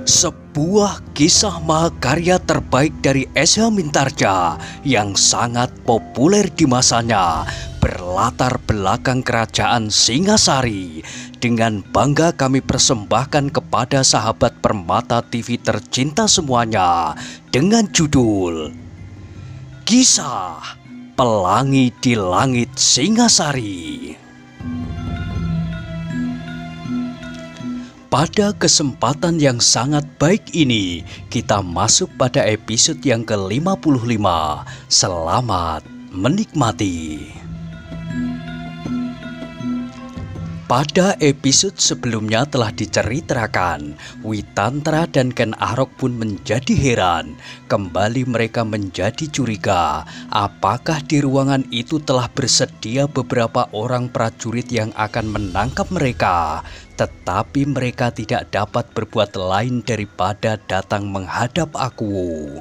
Sebuah kisah mahakarya terbaik dari S.H. Mintarja yang sangat populer di masanya, berlatar belakang kerajaan Singasari. Dengan bangga kami persembahkan kepada sahabat Permata TV tercinta semuanya dengan judul Kisah Pelangi di Langit Singasari. Pada kesempatan yang sangat baik ini, kita masuk pada episode yang ke-55. Selamat menikmati. Pada episode sebelumnya telah diceritakan, Witantra dan Ken Arok pun menjadi heran. Kembali mereka menjadi curiga, apakah di ruangan itu telah bersedia beberapa orang prajurit yang akan menangkap mereka. Tetapi mereka tidak dapat berbuat lain daripada datang menghadap aku.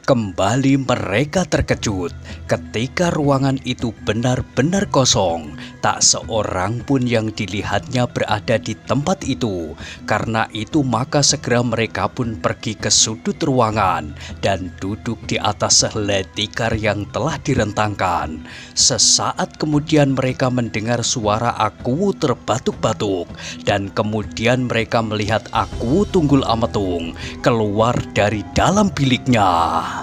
Kembali mereka terkejut ketika ruangan itu benar-benar kosong. Tak seorang pun yang dilihatnya berada di tempat itu. Karena itu maka segera mereka pun pergi ke sudut ruangan dan duduk di atas sehelai tikar yang telah direntangkan. Sesaat kemudian mereka mendengar suara Aku terbatuk-batuk. Dan kemudian mereka melihat Aku Tunggul Ametung keluar dari dalam biliknya.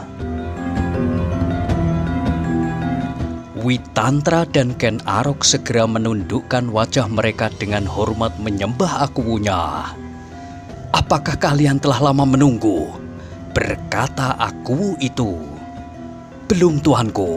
Witantra dan Ken Arok segera menundukkan wajah mereka dengan hormat menyembah Akuwunya. "Apakah kalian telah lama menunggu?" berkata Akuwu itu. "Belum, tuanku,"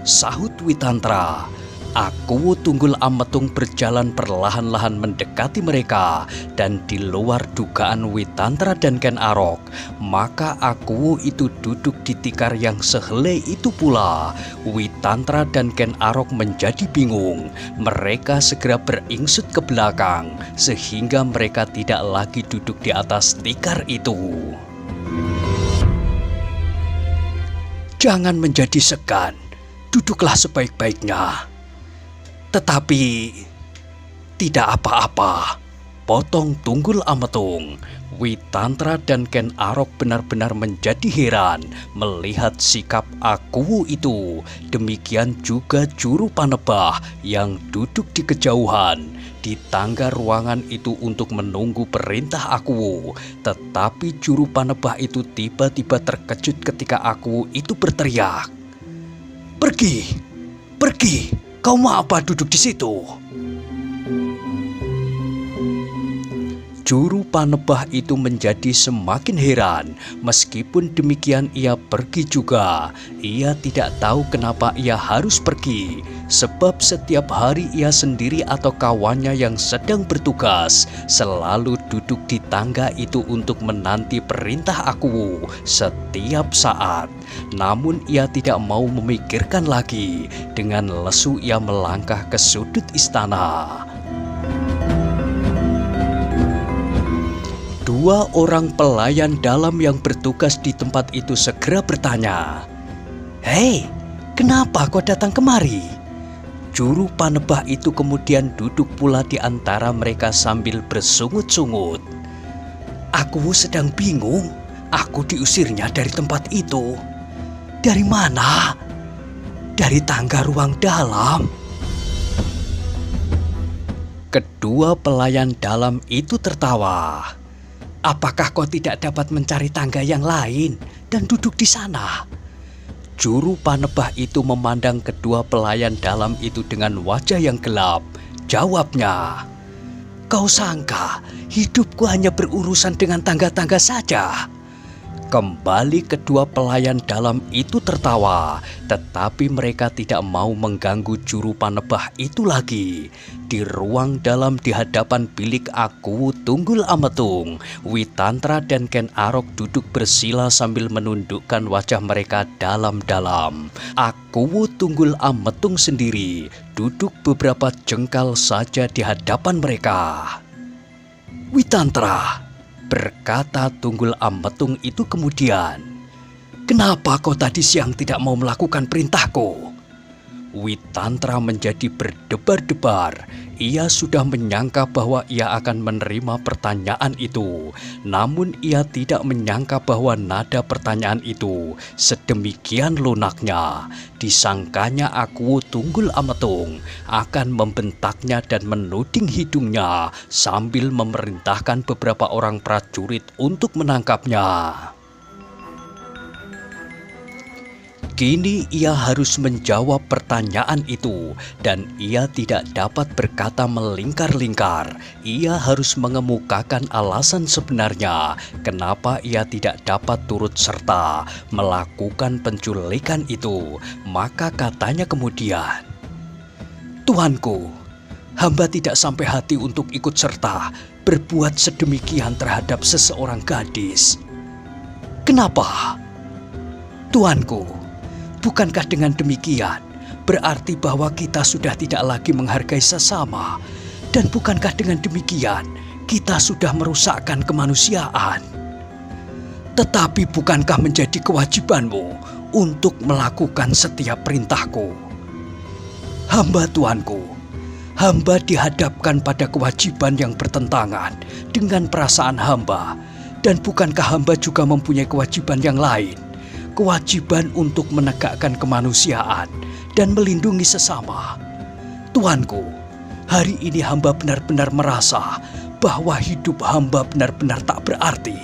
sahut Witantra. Akuwu Tunggul Ametung berjalan perlahan-lahan mendekati mereka, dan di luar dugaan Witantra dan Ken Arok, maka Akuwu itu duduk di tikar yang sehelai itu pula. Witantra dan Ken Arok menjadi bingung. Mereka segera beringsut ke belakang, sehingga mereka tidak lagi duduk di atas tikar itu. "Jangan menjadi segan, duduklah sebaik-baiknya." "Tetapi tidak apa-apa," potong Tunggul Ametung. Witantra dan Ken Arok benar-benar menjadi heran melihat sikap Akuwu itu. Demikian juga Juru Panebah yang duduk di kejauhan di tangga ruangan itu untuk menunggu perintah Akuwu. Tetapi Juru Panebah itu tiba-tiba terkejut ketika Akuwu itu berteriak, "Pergi! Pergi! Kau mau apa duduk di situ?" Juru Panebah itu menjadi semakin heran. Meskipun demikian ia pergi juga. Ia tidak tahu kenapa ia harus pergi. Sebab setiap hari ia sendiri atau kawannya yang sedang bertugas selalu duduk di tangga itu untuk menanti perintah Akuwu setiap saat. Namun ia tidak mau memikirkan lagi. Dengan lesu ia melangkah ke sudut istana. Dua orang pelayan dalam yang bertugas di tempat itu segera bertanya, "Hei, kenapa kau datang kemari?" Juru Panebah itu kemudian duduk pula di antara mereka sambil bersungut-sungut. "Aku sedang bingung. Aku diusirnya dari tempat itu." "Dari mana?" "Dari tangga ruang dalam." Kedua pelayan dalam itu tertawa. "Apakah kau tidak dapat mencari tangga yang lain dan duduk di sana?" Juru Panebah itu memandang kedua pelayan dalam itu dengan wajah yang gelap. Jawabnya, "Kau sangka hidupku hanya berurusan dengan tangga-tangga saja?" Kembali kedua pelayan dalam itu tertawa, tetapi mereka tidak mau mengganggu Juru Panebah itu lagi. Di ruang dalam di hadapan bilik Akuwu Tunggul Ametung, Witantra dan Ken Arok duduk bersila sambil menundukkan wajah mereka dalam-dalam. Akuwu Tunggul Ametung sendiri duduk beberapa jengkal saja di hadapan mereka. "Witantra," berkata Tunggul Ametung itu kemudian, "Kenapa kau tadi siang tidak mau melakukan perintahku?" Witantra menjadi berdebar-debar. Ia sudah menyangka bahwa ia akan menerima pertanyaan itu. Namun ia tidak menyangka bahwa nada pertanyaan itu sedemikian lunaknya. Disangkanya Aku Tunggul Ametung akan membentaknya dan menuding hidungnya sambil memerintahkan beberapa orang prajurit untuk menangkapnya. Kini ia harus menjawab pertanyaan itu dan ia tidak dapat berkata melingkar-lingkar. Ia harus mengemukakan alasan sebenarnya kenapa ia tidak dapat turut serta melakukan penculikan itu. Maka katanya kemudian, "Tuanku, hamba tidak sampai hati untuk ikut serta berbuat sedemikian terhadap seseorang gadis." "Kenapa?" "Tuanku, bukankah dengan demikian berarti bahwa kita sudah tidak lagi menghargai sesama? Dan bukankah dengan demikian kita sudah merusakkan kemanusiaan? Tetapi bukankah menjadi kewajibanmu untuk melakukan setiap perintahku?" "Hamba tuanku, hamba dihadapkan pada kewajiban yang bertentangan dengan perasaan hamba. Dan bukankah hamba juga mempunyai kewajiban yang lain? Kewajiban untuk menegakkan kemanusiaan dan melindungi sesama. Tuanku, hari ini hamba benar-benar merasa bahwa hidup hamba benar-benar tak berarti."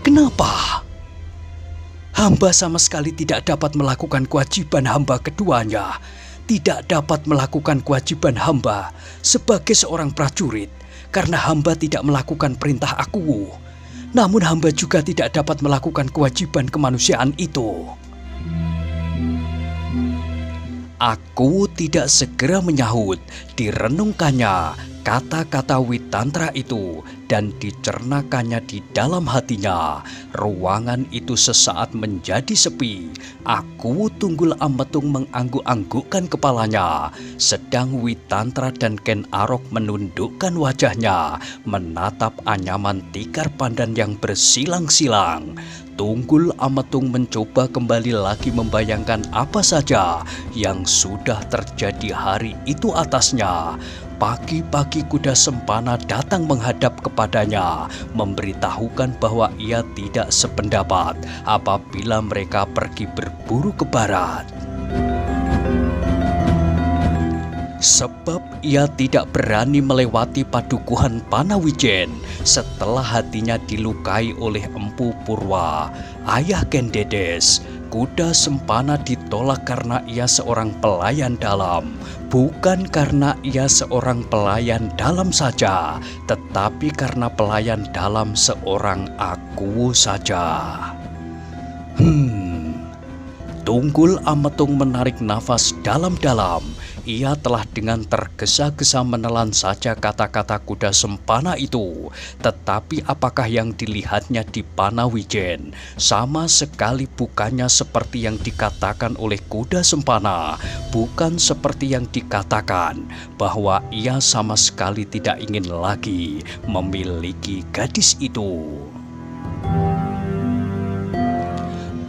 "Kenapa?" "Hamba sama sekali tidak dapat melakukan kewajiban hamba keduanya. Tidak dapat melakukan kewajiban hamba sebagai seorang prajurit karena hamba tidak melakukan perintah Aku. Namun hamba juga tidak dapat melakukan kewajiban kemanusiaan itu." Aku tidak segera menyahut. Direnungkannya kata-kata Witantra itu dan dicernakannya di dalam hatinya. Ruangan itu sesaat menjadi sepi. Aku Tunggul Ametung mengangguk-anggukkan kepalanya, sedang Witantra dan Ken Arok menundukkan wajahnya menatap anyaman tikar pandan yang bersilang-silang. Tunggul Ametung mencoba kembali lagi membayangkan apa saja yang sudah terjadi hari itu atasnya. Pagi-pagi kuda Sempana datang menghadap kepadanya, memberitahukan bahwa ia tidak sependapat apabila mereka pergi berburu ke barat. Sebab ia tidak berani melewati padukuhan Panawijen setelah hatinya dilukai oleh Empu Purwa, ayah Ken Dedes. Kuda Sempana ditolak karena ia seorang pelayan dalam, bukan karena ia seorang pelayan dalam saja, tetapi karena pelayan dalam seorang Aku saja. Tunggul Ametung menarik nafas dalam-dalam. Ia telah dengan tergesa-gesa menelan saja kata-kata kuda Sempana itu. Tetapi apakah yang dilihatnya di Panawijen sama sekali bukannya seperti yang dikatakan oleh kuda Sempana. Bukan seperti yang dikatakan bahwa ia sama sekali tidak ingin lagi memiliki gadis itu.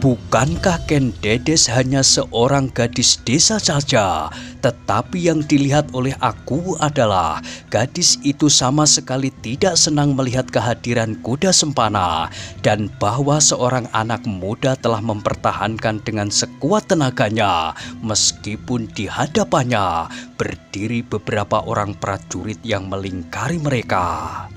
Bukankah Ken Dedes hanya seorang gadis desa saja? Tetapi yang dilihat oleh aku adalah gadis itu sama sekali tidak senang melihat kehadiran kuda Sempana, dan bahwa seorang anak muda telah mempertahankan dengan sekuat tenaganya meskipun di hadapannya berdiri beberapa orang prajurit yang melingkari mereka.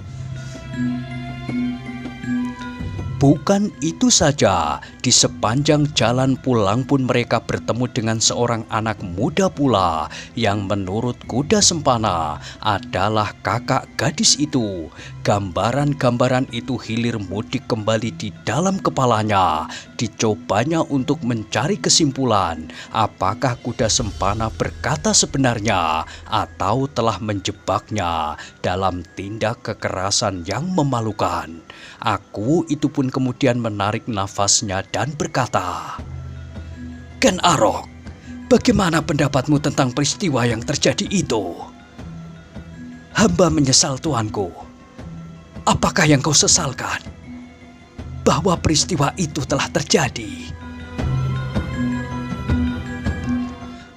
Bukan itu saja, di sepanjang jalan pulang pun mereka bertemu dengan seorang anak muda pula yang menurut kuda Sempana adalah kakak gadis itu. Gambaran-gambaran itu hilir mudik kembali di dalam kepalanya. Dicobanya untuk mencari kesimpulan apakah kuda Sempana berkata sebenarnya atau telah menjebaknya dalam tindak kekerasan yang memalukan. Aku itu pun kemudian menarik nafasnya dan berkata, "Ken Arok, bagaimana pendapatmu tentang peristiwa yang terjadi itu?" "Hamba menyesal, tuanku." "Apakah yang kau sesalkan?" "Bahwa peristiwa itu telah terjadi."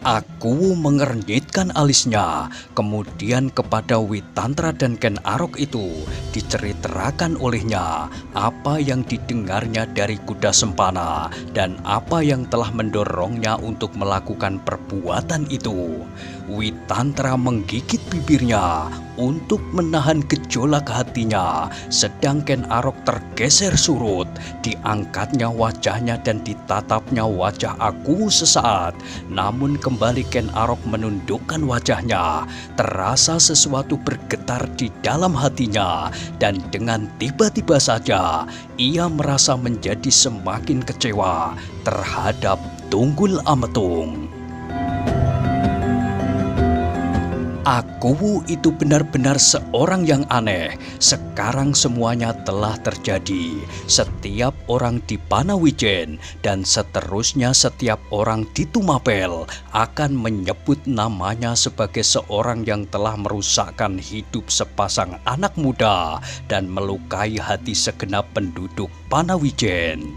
Aku mengernyitkan alisnya, kemudian kepada Witantra dan Ken Arok itu diceritakan olehnya apa yang didengarnya dari kuda sempana dan apa yang telah mendorongnya untuk melakukan perbuatan itu. Witantra menggigit bibirnya untuk menahan gejolak hatinya, sedang Ken Arok tergeser surut. Diangkatnya wajahnya dan ditatapnya wajah aku sesaat, namun kembali Ken Arok menundukkan wajahnya. Terasa sesuatu bergetar di dalam hatinya, dan dengan tiba-tiba saja ia merasa menjadi semakin kecewa terhadap Tunggul Ametung. Aku itu benar-benar seorang yang aneh. Sekarang semuanya telah terjadi. Setiap orang di Panawijen dan seterusnya setiap orang di Tumapel akan menyebut namanya sebagai seorang yang telah merusakkan hidup sepasang anak muda dan melukai hati segenap penduduk Panawijen.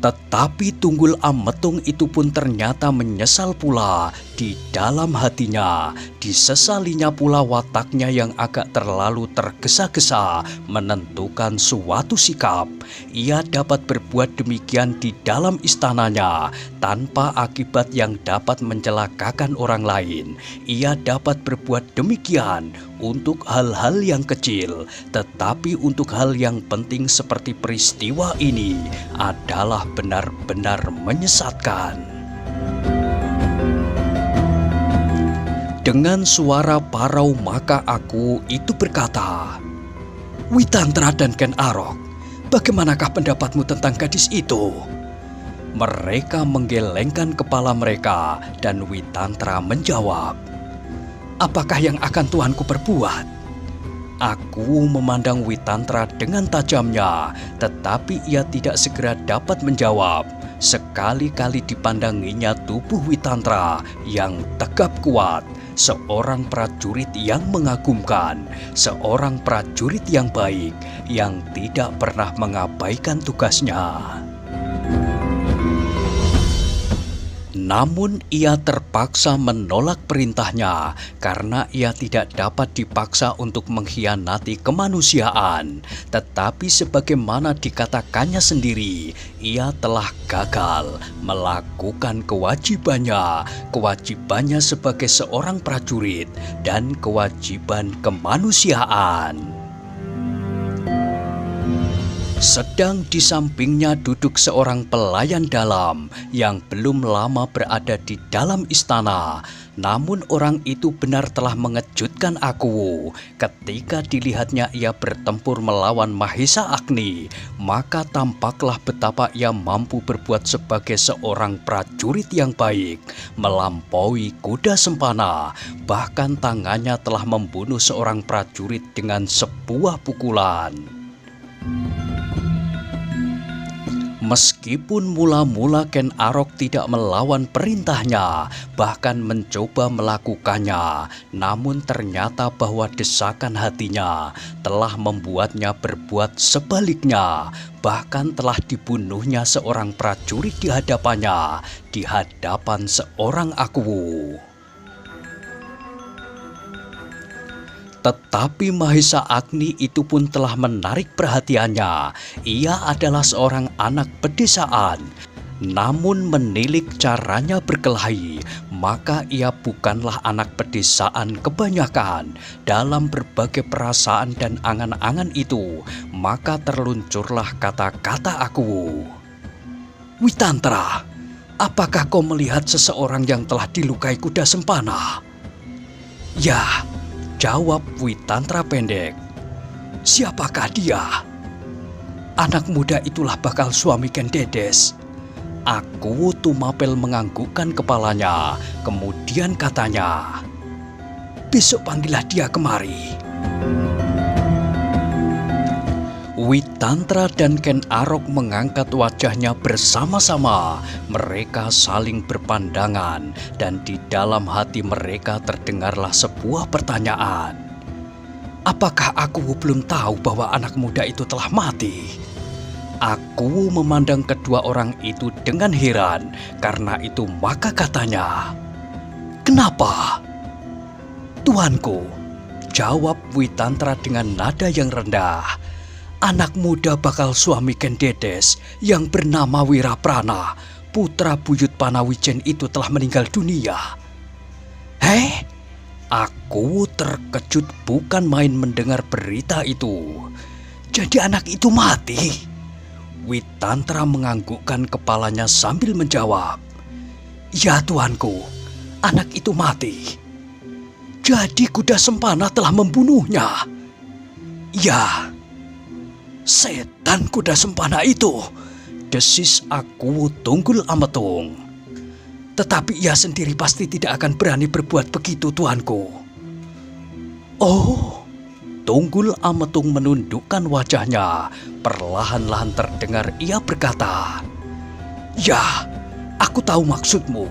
Tetapi Tunggul Ametung itu pun ternyata menyesal pula di dalam hatinya. Disesalinya pula wataknya yang agak terlalu tergesa-gesa menentukan suatu sikap. Ia dapat berbuat demikian di dalam istananya tanpa akibat yang dapat mencelakakan orang lain. Ia dapat berbuat demikian untuk hal-hal yang kecil, tetapi untuk hal yang penting seperti peristiwa ini adalah benar-benar menyesatkan. Dengan suara parau maka aku itu berkata, "Witantra dan Ken Arok, bagaimanakah pendapatmu tentang gadis itu?" Mereka menggelengkan kepala mereka dan Witantra menjawab, "Apakah yang akan tuanku perbuat?" Aku memandang Witantra dengan tajamnya, tetapi ia tidak segera dapat menjawab. Sekali-kali dipandanginya tubuh Witantra yang tegap kuat, seorang prajurit yang mengagumkan, seorang prajurit yang baik, yang tidak pernah mengabaikan tugasnya. Namun ia terpaksa menolak perintahnya karena ia tidak dapat dipaksa untuk mengkhianati kemanusiaan. Tetapi sebagaimana dikatakannya sendiri, ia telah gagal melakukan kewajibannya sebagai seorang prajurit dan kewajiban kemanusiaan. Sedang di sampingnya duduk seorang pelayan dalam yang belum lama berada di dalam istana. Namun orang itu benar telah mengejutkan aku. Ketika dilihatnya ia bertempur melawan Mahesa Agni, maka tampaklah betapa ia mampu berbuat sebagai seorang prajurit yang baik, melampaui kuda sempana. Bahkan tangannya telah membunuh seorang prajurit dengan sebuah pukulan. Meskipun mula-mula Ken Arok tidak melawan perintahnya, bahkan mencoba melakukannya, namun ternyata bahwa desakan hatinya telah membuatnya berbuat sebaliknya. Bahkan telah dibunuhnya seorang prajurit di hadapannya, di hadapan seorang aku. Tetapi Mahesa Agni itu pun telah menarik perhatiannya. Ia adalah seorang anak pedesaan. Namun menilik caranya berkelahi, maka ia bukanlah anak pedesaan kebanyakan. Dalam berbagai perasaan dan angan-angan itu, maka terluncurlah kata-kata aku. "Witantra, apakah kau melihat seseorang yang telah dilukai kuda sempana?" "Ya," jawab Witantra pendek. "Siapakah dia?" "Anak muda itulah bakal suami Ken Dedes." Aku Tumapel menganggukkan kepalanya, kemudian katanya, "Besok panggillah dia kemari." Witantra dan Ken Arok mengangkat wajahnya bersama-sama. Mereka saling berpandangan dan di dalam hati mereka terdengarlah sebuah pertanyaan. Apakah aku belum tahu bahwa anak muda itu telah mati? Aku memandang kedua orang itu dengan heran. Karena itu maka katanya, "Kenapa?" "Tuanku," jawab Witantra dengan nada yang rendah, "anak muda bakal suami Ken Dedes yang bernama Wiraprana, putra buyut Panawijen itu telah meninggal dunia." "Heh?" Aku terkejut bukan main mendengar berita itu. "Jadi anak itu mati?" Witantra menganggukkan kepalanya sambil menjawab, "Ya tuanku, anak itu mati." "Jadi kuda Sempana telah membunuhnya?" "Ya." "Setan kuda Sempana itu," desis aku Tunggul Ametung. "Tetapi ia sendiri pasti tidak akan berani berbuat begitu, tuanku." "Oh." Tunggul Ametung menundukkan wajahnya. Perlahan-lahan terdengar ia berkata, "Ya, aku tahu maksudmu.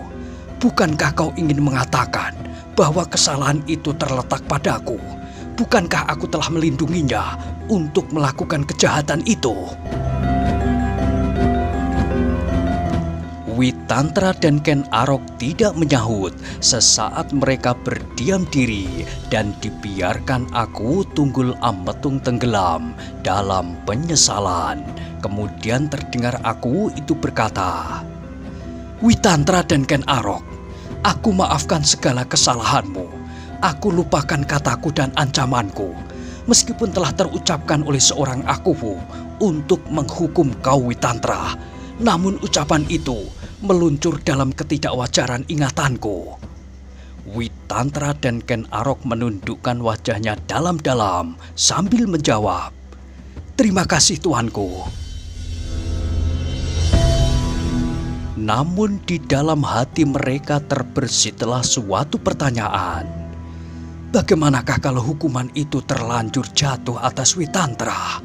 Bukankah kau ingin mengatakan bahwa kesalahan itu terletak padaku? Bukankah aku telah melindunginya untuk melakukan kejahatan itu?" Witantra dan Ken Arok tidak menyahut. Sesaat mereka berdiam diri dan dibiarkan aku Tunggul Ametung tenggelam dalam penyesalan. Kemudian terdengar aku itu berkata, "Witantra dan Ken Arok, aku maafkan segala kesalahanmu. Aku lupakan kataku dan ancamanku. Meskipun telah terucapkan oleh seorang akuwu untuk menghukum kau Witantra, namun ucapan itu meluncur dalam ketidakwajaran ingatanku." Witantra dan Ken Arok menundukkan wajahnya dalam-dalam sambil menjawab, "Terima kasih tuanku." Namun di dalam hati mereka terbersihlah suatu pertanyaan. Bagaimanakah kalau hukuman itu terlanjur jatuh atas Witantra?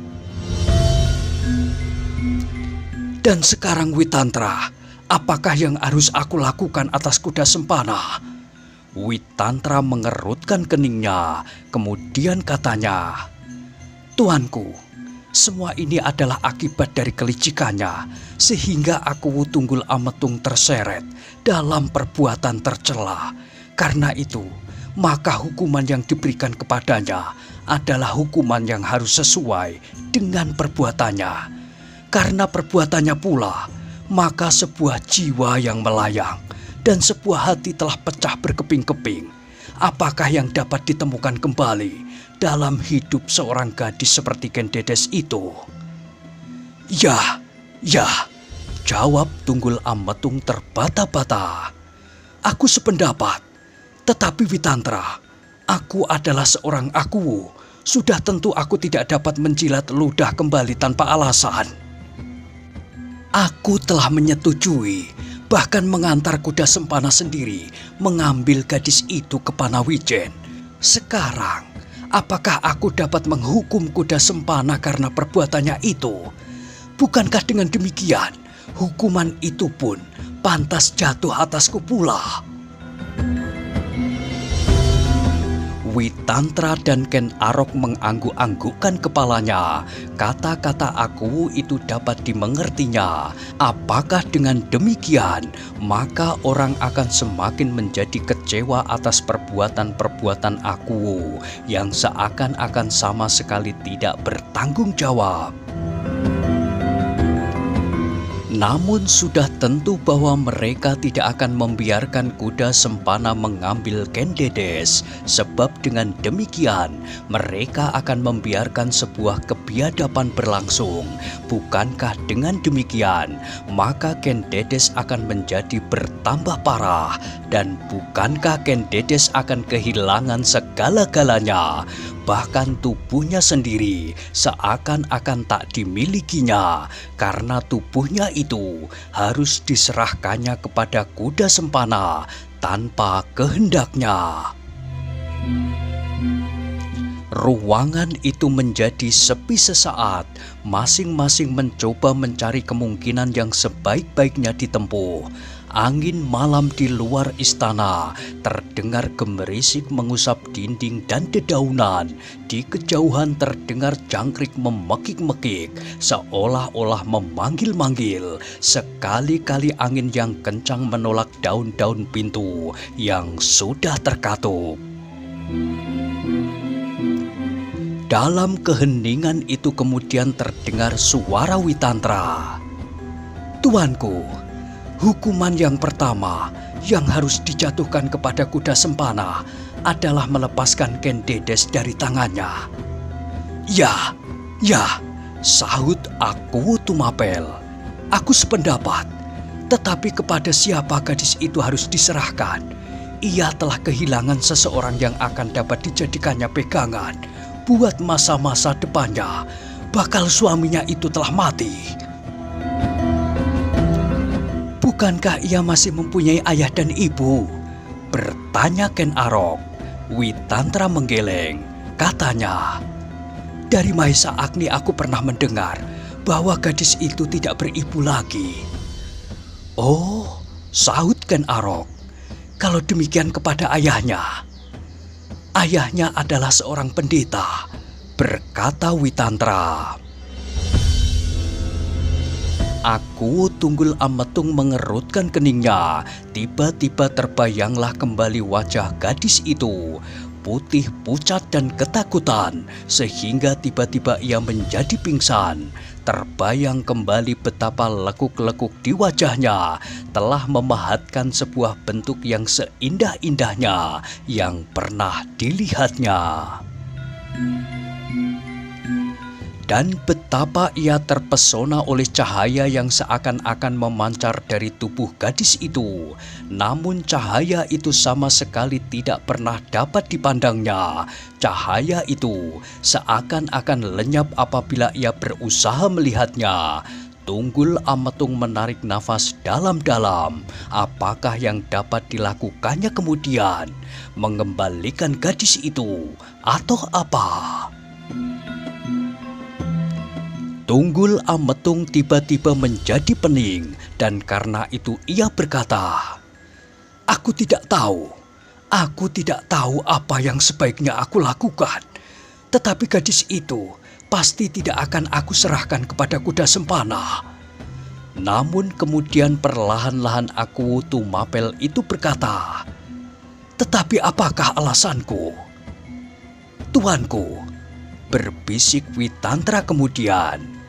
Dan sekarang Witantra, apakah yang harus aku lakukan atas kuda Sempana? Witantra mengerutkan keningnya, kemudian katanya, "Tuanku, semua ini adalah akibat dari kelicikannya, sehingga aku Tunggul Ametung terseret dalam perbuatan tercela. Karena itu, maka hukuman yang diberikan kepadanya adalah hukuman yang harus sesuai dengan perbuatannya. Karena perbuatannya pula, maka sebuah jiwa yang melayang dan sebuah hati telah pecah berkeping-keping. Apakah yang dapat ditemukan kembali dalam hidup seorang gadis seperti Ken Dedes itu?" Ya, jawab Tunggul Ametung terbata-bata. "Aku sependapat. Tetapi Witantra, aku adalah seorang akuwu. Sudah tentu aku tidak dapat menjilat ludah kembali tanpa alasan. Aku telah menyetujui, bahkan mengantar kuda Sempana sendiri mengambil gadis itu ke Panawijen. Sekarang, apakah aku dapat menghukum kuda Sempana karena perbuatannya itu? Bukankah dengan demikian, hukuman itu pun pantas jatuh atasku pula?" Witantra dan Ken Arok mengangguk-anggukkan kepalanya. Kata-kata aku itu dapat dimengertinya. Apakah dengan demikian, maka orang akan semakin menjadi kecewa atas perbuatan-perbuatan aku yang seakan-akan sama sekali tidak bertanggung jawab. Namun sudah tentu bahwa mereka tidak akan membiarkan kuda Sempana mengambil Ken Dedes, sebab dengan demikian mereka akan membiarkan sebuah kebiadaban berlangsung. Bukankah dengan demikian maka Ken Dedes akan menjadi bertambah parah, dan bukankah Ken Dedes akan kehilangan segala-galanya, bahkan tubuhnya sendiri seakan-akan tak dimilikinya, karena tubuhnya itu harus diserahkannya kepada kuda Sempana tanpa kehendaknya. Ruangan itu menjadi sepi sesaat. Masing-masing mencoba mencari kemungkinan yang sebaik-baiknya ditempuh. Angin malam di luar istana terdengar gemerisik mengusap dinding dan dedaunan. Di kejauhan terdengar jangkrik memekik-mekik, seolah-olah memanggil-manggil. Sekali-kali angin yang kencang menolak daun-daun pintu yang sudah terkatup. Dalam keheningan itu kemudian terdengar suara Witantra. "Tuanku, hukuman yang pertama yang harus dijatuhkan kepada kuda sempana adalah melepaskan Ken Dedes dari tangannya." Ya, sahut Aku Tumapel. "Aku sependapat. Tetapi kepada siapa gadis itu harus diserahkan? Ia telah kehilangan seseorang yang akan dapat dijadikannya pegangan buat masa-masa depannya. Bakal suaminya itu telah mati." "Bukankah ia masih mempunyai ayah dan ibu?" bertanya Ken Arok. Witantra menggeleng. Katanya, "Dari Mahesa Agni aku pernah mendengar bahwa gadis itu tidak beribu lagi." "Oh," sahut Ken Arok. "Kalau demikian kepada ayahnya." "Ayahnya adalah seorang pendeta," berkata Witantra. Aku Tunggul Ametung mengerutkan keningnya. Tiba-tiba terbayanglah kembali wajah gadis itu, putih pucat dan ketakutan, sehingga tiba-tiba ia menjadi pingsan. Terbayang kembali betapa lekuk-lekuk di wajahnya telah memahatkan sebuah bentuk yang seindah-indahnya yang pernah dilihatnya. Dan betapa ia terpesona oleh cahaya yang seakan-akan memancar dari tubuh gadis itu. Namun cahaya itu sama sekali tidak pernah dapat dipandangnya. Cahaya itu seakan-akan lenyap apabila ia berusaha melihatnya. Tunggul Ametung menarik nafas dalam-dalam. Apakah yang dapat dilakukannya kemudian? Mengembalikan gadis itu atau apa? Tunggul Ametung tiba-tiba menjadi pening, dan karena itu ia berkata, Aku tidak tahu apa yang sebaiknya aku lakukan. Tetapi gadis itu pasti tidak akan aku serahkan kepada kuda sempana." Namun kemudian perlahan-lahan Aku Tumapel itu berkata, "Tetapi apakah alasanku?" "Tuanku," berbisik Witantra kemudian,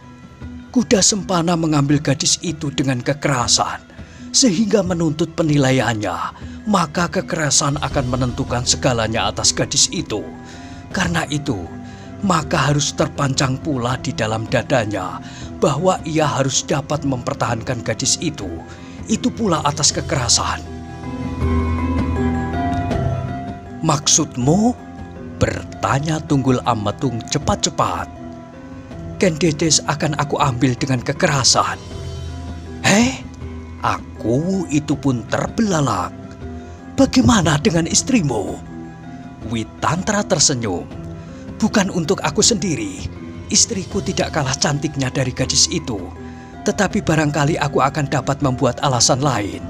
"kuda sempana mengambil gadis itu dengan kekerasan, sehingga menuntut penilaiannya, maka kekerasan akan menentukan segalanya atas gadis itu. Karena itu, maka harus terpancang pula di dalam dadanya bahwa ia harus dapat mempertahankan gadis itu pula atas kekerasan." "Maksudmu?" bertanya Tunggul Ametung cepat-cepat. "Ken Dedes akan aku ambil dengan kekerasan." Aku itu pun terbelalak. "Bagaimana dengan istrimu?" Witantra tersenyum. "Bukan untuk aku sendiri. Istriku tidak kalah cantiknya dari gadis itu. Tetapi barangkali aku akan dapat membuat alasan lain."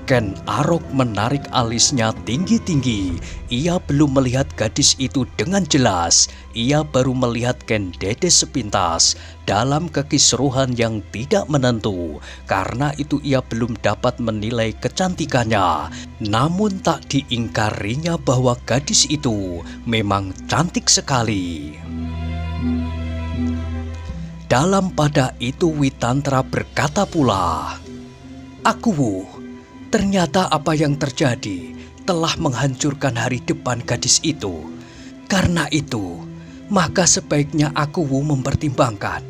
Ken Arok menarik alisnya tinggi-tinggi. Ia belum melihat gadis itu dengan jelas. Ia baru melihat Ken Dedes sepintas dalam kekisruhan yang tidak menentu. Karena itu ia belum dapat menilai kecantikannya. Namun tak diingkarinya bahwa gadis itu memang cantik sekali. Dalam pada itu Witantra berkata pula, "Aku, ternyata apa yang terjadi telah menghancurkan hari depan gadis itu. Karena itu, maka sebaiknya Aku mempertimbangkan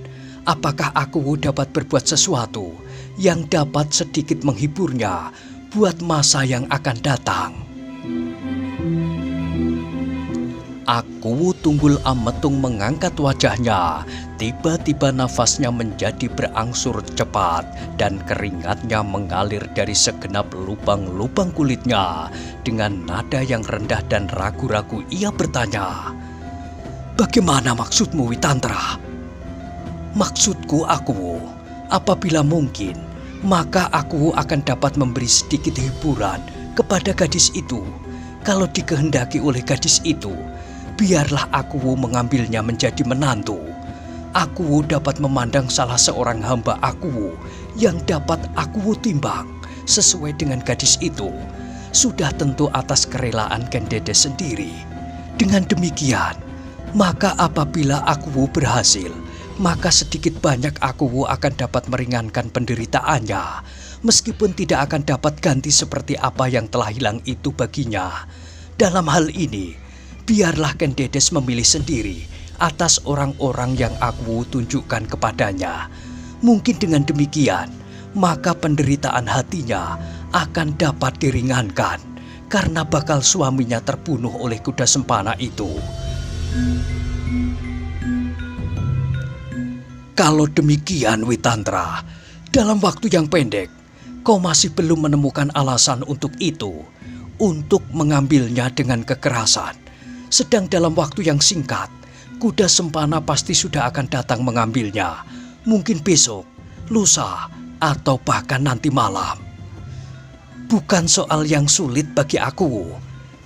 apakah Aku dapat berbuat sesuatu yang dapat sedikit menghiburnya buat masa yang akan datang." Aku Tunggul Ametung mengangkat wajahnya. Tiba-tiba nafasnya menjadi berangsur cepat dan keringatnya mengalir dari segenap lubang-lubang kulitnya. Dengan nada yang rendah dan ragu-ragu ia bertanya, "Bagaimana maksudmu, Witantra?" "Maksudku, Aku, Apabila mungkin, maka aku akan dapat memberi sedikit hiburan kepada gadis itu. Kalau dikehendaki oleh gadis itu, biarlah aku mengambilnya menjadi menantu. Aku dapat memandang salah seorang hamba aku yang dapat aku timbang sesuai dengan gadis itu. Sudah tentu atas kerelaan Ken Dedes sendiri. Dengan demikian, maka apabila aku berhasil, maka sedikit banyak aku akan dapat meringankan penderitaannya, meskipun tidak akan dapat ganti seperti apa yang telah hilang itu baginya. Dalam hal ini, biarlah Ken Dedes memilih sendiri atas orang-orang yang aku tunjukkan kepadanya. Mungkin dengan demikian, maka penderitaan hatinya akan dapat diringankan karena bakal suaminya terbunuh oleh kuda sempana itu. Kalau demikian, Witantra, dalam waktu yang pendek, kau masih belum menemukan alasan untuk itu, untuk mengambilnya dengan kekerasan. Sedang dalam waktu yang singkat, kuda sempana pasti sudah akan datang mengambilnya. Mungkin besok, lusa, atau bahkan nanti malam. Bukan soal yang sulit bagi aku.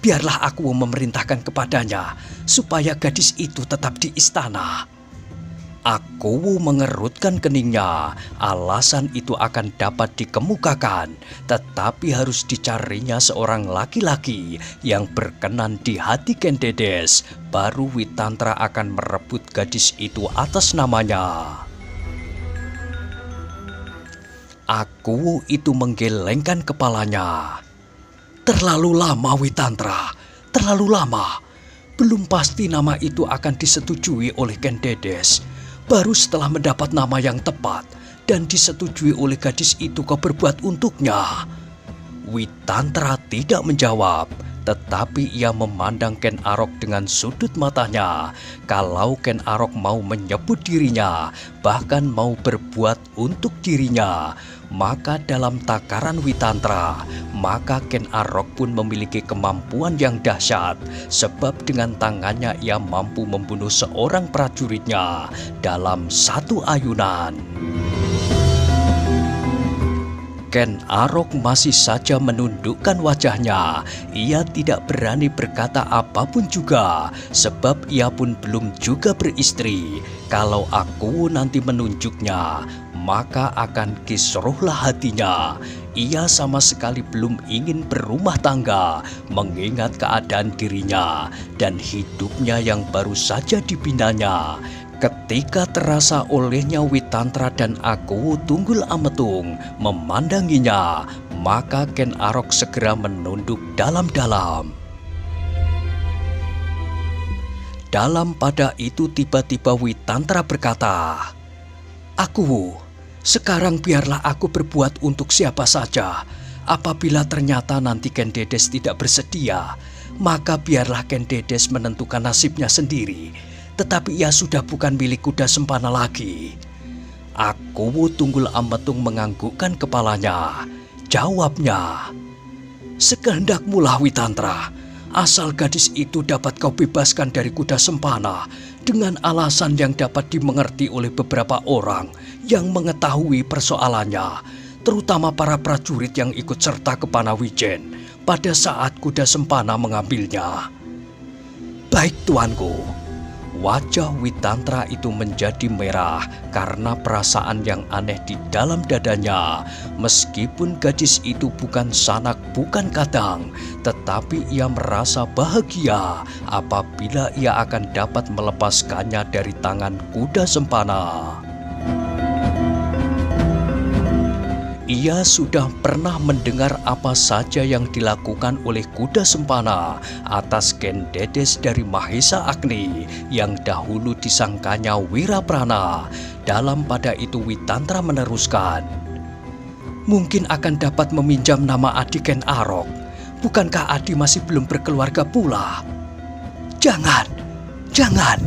Biarlah aku memerintahkan kepadanya supaya gadis itu tetap di istana. Aku mengerutkan keningnya. Alasan itu akan dapat dikemukakan, tetapi harus dicarinya seorang laki-laki yang berkenan di hati Ken Dedes. Baru Witantra akan merebut gadis itu atas namanya. Aku itu menggelengkan kepalanya. Terlalu lama, Witantra, terlalu lama. Belum pasti nama itu akan disetujui oleh Ken Dedes. Baru setelah mendapat nama yang tepat dan disetujui oleh gadis itu kau berbuat untuknya. Witantra tidak menjawab, tetapi ia memandang Ken Arok dengan sudut matanya. Kalau Ken Arok mau menyebut dirinya, bahkan mau berbuat untuk dirinya, maka dalam takaran Witantra, maka Ken Arok pun memiliki kemampuan yang dahsyat, sebab dengan tangannya ia mampu membunuh seorang prajuritnya dalam satu ayunan. Ken Arok masih saja menundukkan wajahnya. Ia tidak berani berkata apapun juga, sebab ia pun belum juga beristri. Kalau aku nanti menunjuknya, maka akan kisruhlah hatinya. Ia sama sekali belum ingin berumah tangga, mengingat keadaan dirinya dan hidupnya yang baru saja dibinanya. Ketika terasa olehnya Witantra dan aku Tunggul Ametung memandanginya, maka Ken Arok segera menunduk dalam-dalam. Dalam pada itu tiba-tiba Witantra berkata, "Aku, sekarang biarlah aku berbuat untuk siapa saja. Apabila ternyata nanti Ken Dedes tidak bersedia, maka biarlah Ken Dedes menentukan nasibnya sendiri. Tetapi ia sudah bukan milik kuda sempana lagi." Aku Tunggul Ametung menganggukkan kepalanya. Jawabnya, "Sekehendakmu lah, Witantra. Asal gadis itu dapat kau bebaskan dari kuda sempana dengan alasan yang dapat dimengerti oleh beberapa orang yang mengetahui persoalannya, terutama para prajurit yang ikut serta ke Panawijen pada saat kuda sempana mengambilnya." "Baik, tuanku." Wajah Witantra itu menjadi merah karena perasaan yang aneh di dalam dadanya. Meskipun gadis itu bukan sanak, bukan kadang, tetapi ia merasa bahagia apabila ia akan dapat melepaskannya dari tangan kuda sempana. Ia sudah pernah mendengar apa saja yang dilakukan oleh kuda sempana atas Ken Dedes dari Mahesa Agni yang dahulu disangkanya Wiraprana. Dalam pada itu Witantra meneruskan, "Mungkin akan dapat meminjam nama Adi Ken Arok. Bukankah Adi masih belum berkeluarga pula?" "Jangan, jangan."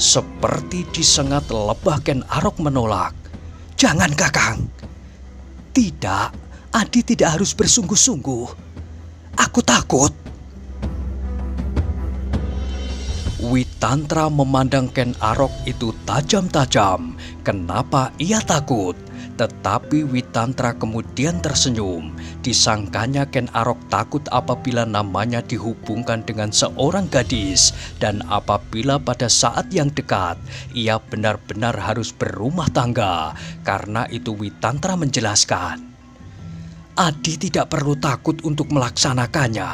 Seperti disengat lebah Ken Arok menolak. "Jangan, Kakang." "Tidak, Adi tidak harus bersungguh-sungguh. Aku takut." Witantra memandang Ken Arok itu tajam-tajam. Kenapa ia takut? Tetapi Witantra kemudian tersenyum. Disangkanya Ken Arok takut apabila namanya dihubungkan dengan seorang gadis, dan apabila pada saat yang dekat ia benar-benar harus berumah tangga. Karena itu Witantra menjelaskan, "Adi tidak perlu takut untuk melaksanakannya.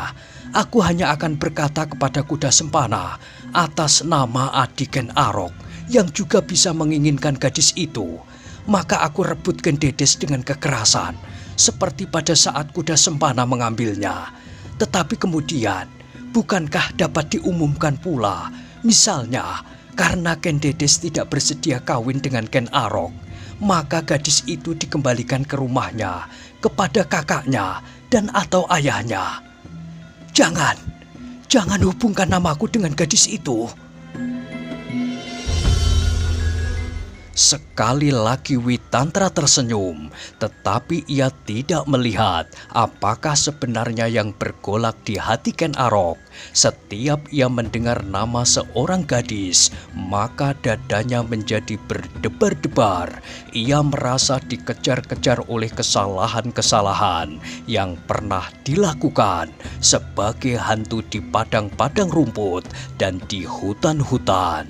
Aku hanya akan berkata kepada kuda sempana atas nama Adi Ken Arok yang juga bisa menginginkan gadis itu. Maka aku rebut Ken Dedes dengan kekerasan, seperti pada saat kuda sempana mengambilnya. Tetapi kemudian, bukankah dapat diumumkan pula, misalnya karena Ken Dedes tidak bersedia kawin dengan Ken Arok, maka gadis itu dikembalikan ke rumahnya, kepada kakaknya dan atau ayahnya. Jangan hubungkan namaku dengan gadis itu." Sekali lagi Witantra tersenyum, tetapi ia tidak melihat apakah sebenarnya yang bergolak di hati Ken Arok. Setiap ia mendengar nama seorang gadis, maka dadanya menjadi berdebar-debar. Ia merasa dikejar-kejar oleh kesalahan-kesalahan yang pernah dilakukan sebagai hantu di padang-padang rumput dan di hutan-hutan.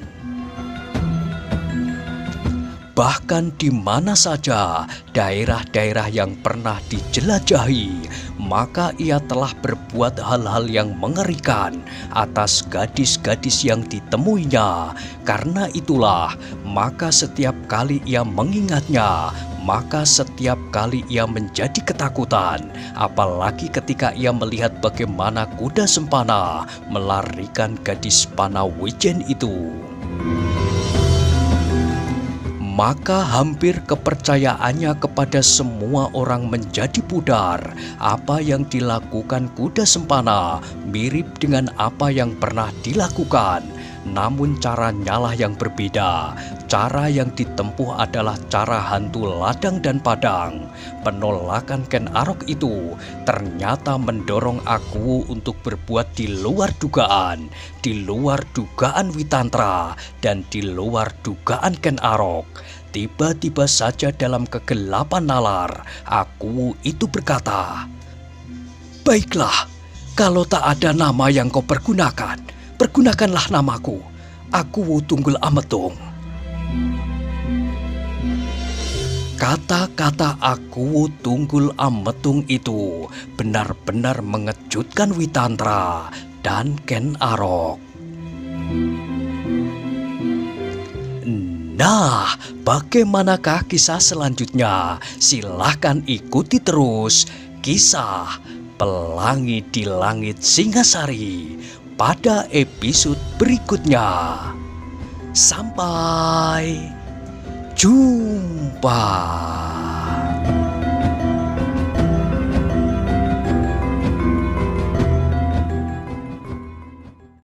Bahkan di mana saja daerah-daerah yang pernah dijelajahi, maka ia telah berbuat hal-hal yang mengerikan atas gadis-gadis yang ditemuinya. Karena itulah, maka setiap kali ia mengingatnya, maka setiap kali ia menjadi ketakutan. Apalagi ketika ia melihat bagaimana kuda sempana melarikan gadis Panawijen itu. Maka hampir kepercayaannya kepada semua orang menjadi pudar. Apa yang dilakukan kuda sempana mirip dengan apa yang pernah dilakukan, namun caranyalah yang berbeda. Cara yang ditempuh adalah cara hantu ladang dan padang. Penolakan Ken Arok itu ternyata mendorong aku untuk berbuat di luar dugaan Witantra, dan di luar dugaan Ken Arok. Tiba-tiba saja dalam kegelapan nalar, aku itu berkata, "Baiklah, kalau tak ada nama yang kau pergunakan, pergunakanlah namaku. Aku Tunggul Ametung." Kata-kata Aku Tunggul Ametung itu benar-benar mengejutkan Witantra dan Ken Arok. Nah, bagaimanakah kisah selanjutnya? Silahkan ikuti terus kisah Pelangi di Langit Singasari pada episode berikutnya. Sampai jumpa.